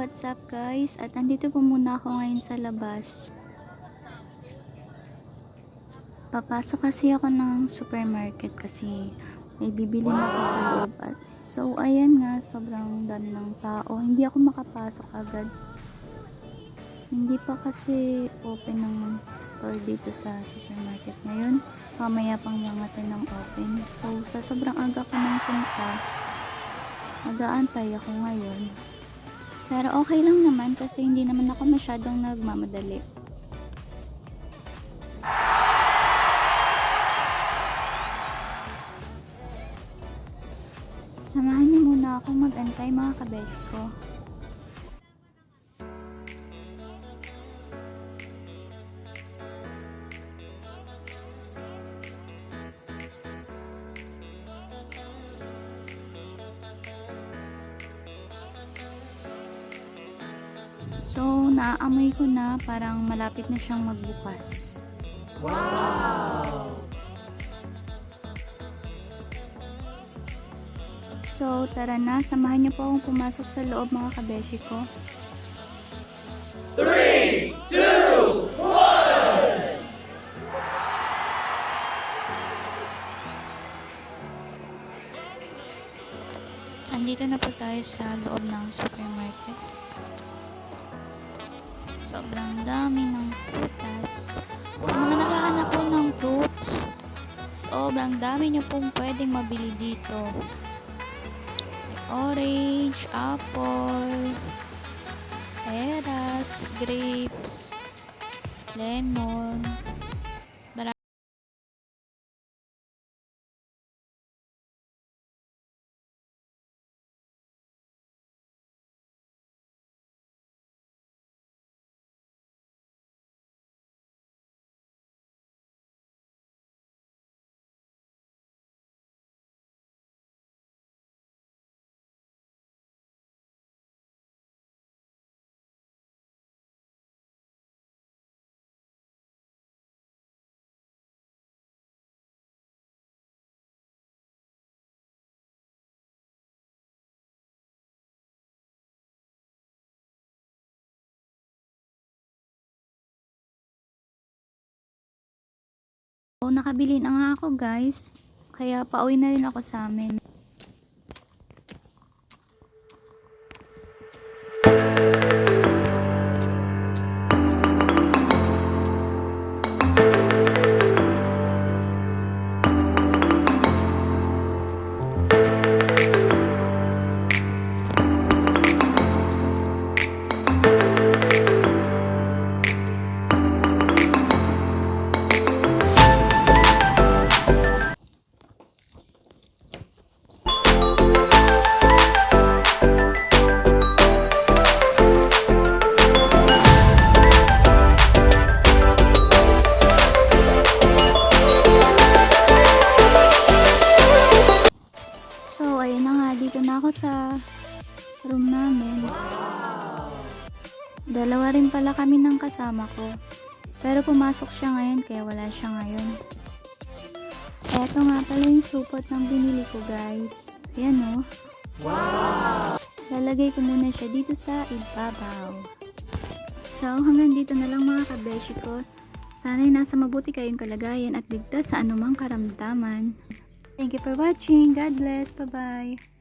what's up guys? At andito po muna ako ngayon sa labas. Papasok kasi ako ng supermarket kasi may bibili na ako sa loob. At so ayan nga, sobrang dami ng tao. Hindi ako makapasok agad. Hindi pa kasi open ng store dito sa supermarket ngayon. Mamaya pang mga ng open. So sa sobrang aga ko nang punta, mag-aantay ako ngayon. Pero okay lang naman kasi hindi naman ako masyadong nagmamadali. Samahan niyo muna ako mag-antay mga kabeshi ko. So, naaamoy ko na parang malapit na siyang magbukas. Wow! So, tara na. Samahan niyo po akong pumasok sa loob mga kabeshi ko. 3, 2, 1! Andito na po tayo sa loob ng supermarket. Sobrang dami ng prutas. Sa mga naghahanap po ng fruits, sobrang dami nyo pong pwedeng mabili dito. May orange, apple, peras, grapes, lemon. So, nakabili na nga ako guys. Kaya pauwi na rin ako sa amin. Dito na ako sa room namin. Dalawa rin pala kami ng kasama ko. Pero pumasok siya ngayon kaya wala siya ngayon. Eto nga pala yung supot ng binili ko guys. Ayan o. Wow! Lalagay ko muna siya dito sa ibabaw. So hanggang dito na lang mga kabeshi ko. Sana'y nasa mabuti kayong kalagayan at ligtas sa anumang karamdaman. Thank you for watching. God bless. Bye-bye.